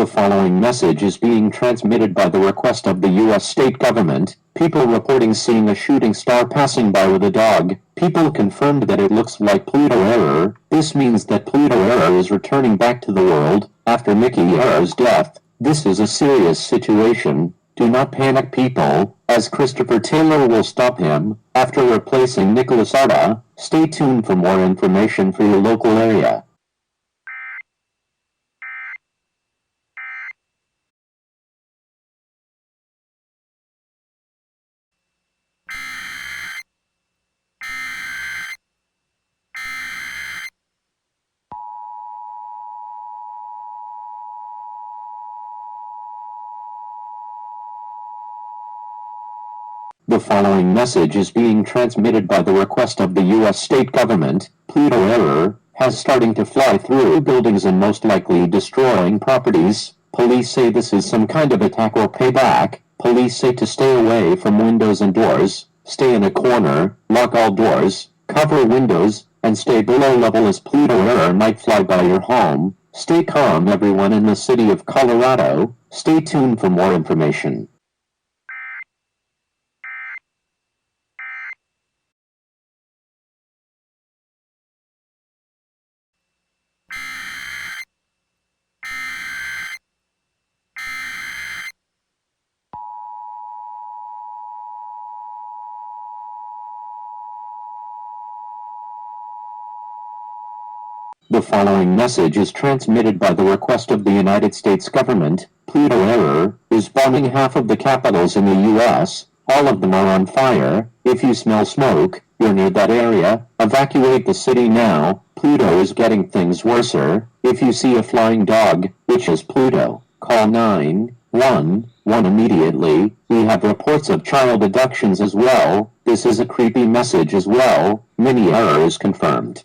The following message is being transmitted by the request of the U.S. state government. People reporting seeing a shooting star passing by with a dog. People confirmed that it looks like Pluto error. This means that Pluto error is returning back to the world after Mickey error's death. This is a serious situation. Do not panic, people, as Christopher Taylor will stop him after replacing Nicholas Arda. Stay tuned for more information for your local area. The following message is being transmitted by the request of the U.S. state government. Pluto error has starting to fly through buildings and most likely destroying properties. Police say this is some kind of attack or payback. Police say to stay away from windows and doors, stay in a corner, lock all doors, cover windows, and stay below level as Pluto error might fly by your home. Stay calm, everyone in the city of Colorado. Stay tuned for more information. The following message is transmitted by the request of the United States government. Pluto error is bombing half of the capitals in the U.S. All of them are on fire. If you smell smoke, you're near that area. Evacuate the city now. Pluto is getting things worser. If you see a flying dog, which is Pluto, call 911 immediately. We have reports of child abductions as well. This is a creepy message as well. Mini error is confirmed.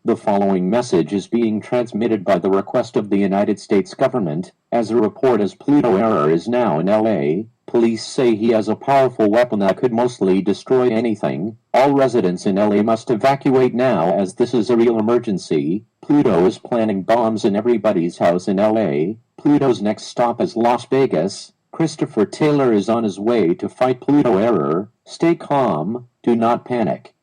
The following message is being transmitted by the request of the United States government, as a report as Pluto error is now in LA. Police say he has a powerful weapon that could mostly destroy anything. All residents in LA must evacuate now as this is a real emergency. Pluto is planting bombs in everybody's house in LA. Pluto's next stop is Las Vegas. Christopher Taylor is on his way to fight Pluto error. Stay calm, do not panic.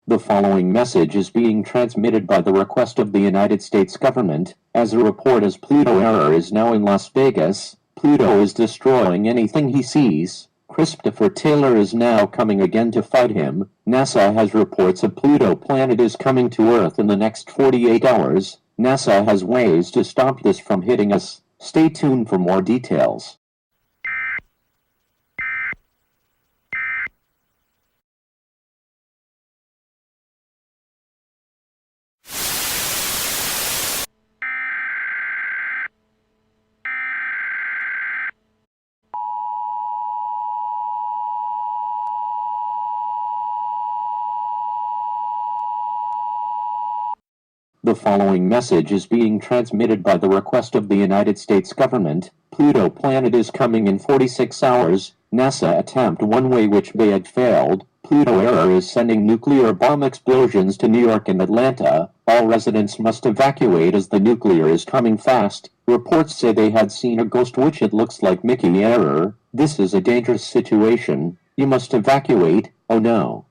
The following message is being transmitted by the request of the United States government, as a report as Pluto error is now in Las Vegas. Pluto is destroying anything he sees. Christopher Taylor is now coming again to fight him. NASA has reports of Pluto planet is coming to Earth in the next 48 hours. NASA has ways to stop this from hitting us. Stay tuned for more details. The following message is being transmitted by the request of the United States government. Pluto planet is coming in 46 hours. NASA attempt one way which may have failed. Pluto error is sending nuclear bomb explosions to New York and Atlanta. All residents must evacuate as the nuclear is coming fast. Reports say they had seen a ghost which it looks like Mickey error. This is a dangerous situation. You must evacuate. Oh no.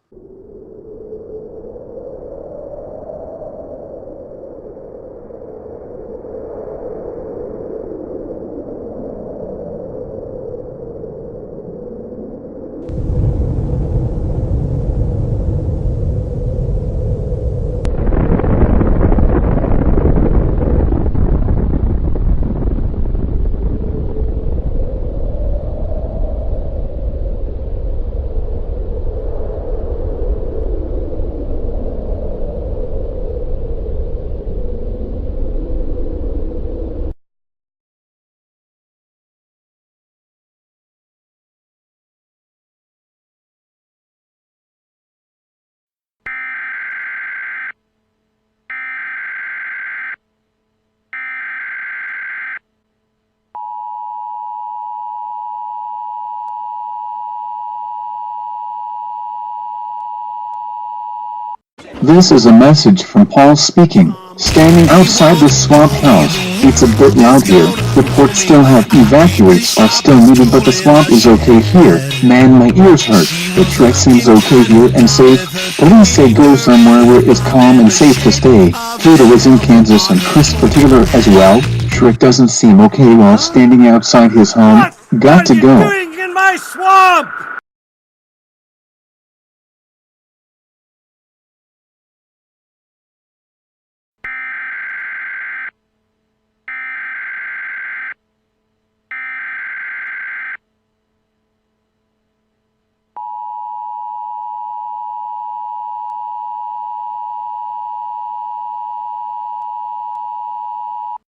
This is a message from Paul speaking, standing outside the swamp house. It's a bit loud here. Reports still have evacuates are still needed, but the swamp is okay here. Man, my ears hurt. The trek seems okay here and safe. Police say go somewhere where it's calm and safe to stay. Pluto is in Kansas and Christopher Taylor as well. Shrek doesn't seem okay while standing outside his home. Got to go. What are you doing in my swamp?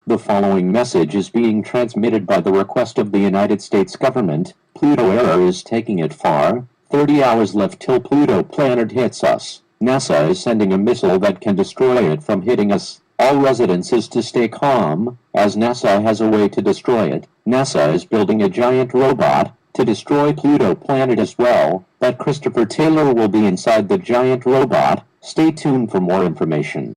The following message is being transmitted by the request of the United States government. Pluto error is taking it far. 30 hours left till Pluto planet hits us. NASA is sending a missile that can destroy it from hitting us. All residents is to stay calm, as NASA has a way to destroy it. NASA is building a giant robot to destroy Pluto planet as well. That Christopher Taylor will be inside the giant robot. Stay tuned for more information.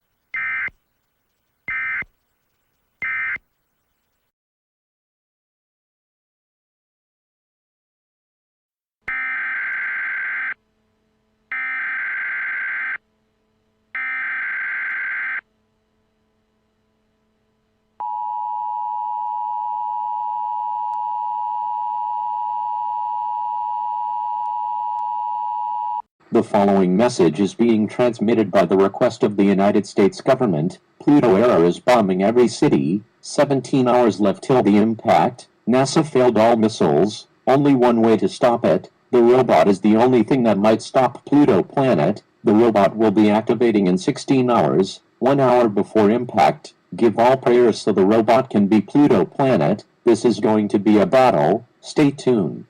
The following message is being transmitted by the request of the United States government. Pluto error is bombing every city. 17 hours left till the impact. NASA failed all missiles. Only one way to stop it. The robot is the only thing that might stop Pluto planet. The robot will be activating in 16 hours, 1 hour before impact. Give all prayers so the robot can be Pluto planet. This is going to be a battle. Stay tuned.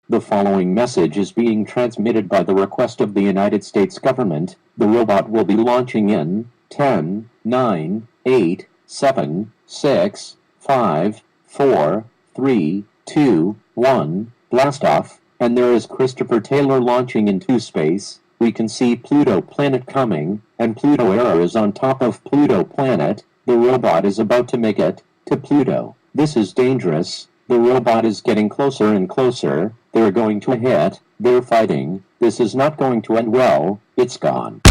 The following message is being transmitted by the request of the United States government. The robot will be launching in 10, 9, 8, 7, 6, 5, 4, 3, 2, 1, blast off, and there is Christopher Taylor launching into space. We can see Pluto planet coming, and Pluto error is on top of Pluto planet. The robot is about to make it to Pluto. This is dangerous. The robot is getting closer and closer. They're going to hit. They're fighting. This is not going to end well. It's gone.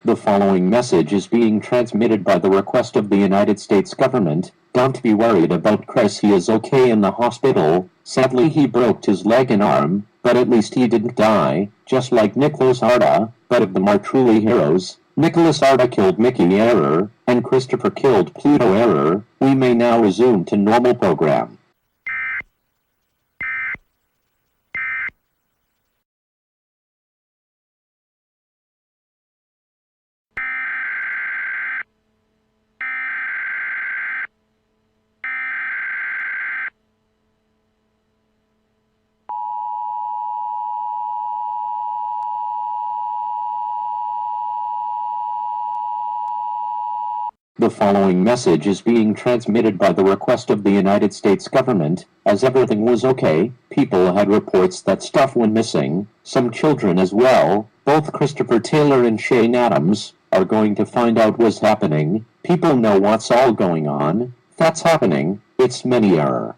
The following message is being transmitted by the request of the United States government. Don't be worried about Chris, he is okay in the hospital. Sadly he broke his leg and arm, but at least he didn't die, just like Nicholas Arda. But if them are truly heroes, Nicholas Arda killed Mickey Error, and Christopher killed Pluto Error. We may now resume to normal program. The following message is being transmitted by the request of the United States government. As everything was okay, people had reports that stuff went missing, some children as well. Both Christopher Taylor and Shane Adams are going to find out what's happening. People know what's all going on. That's happening. It's many error.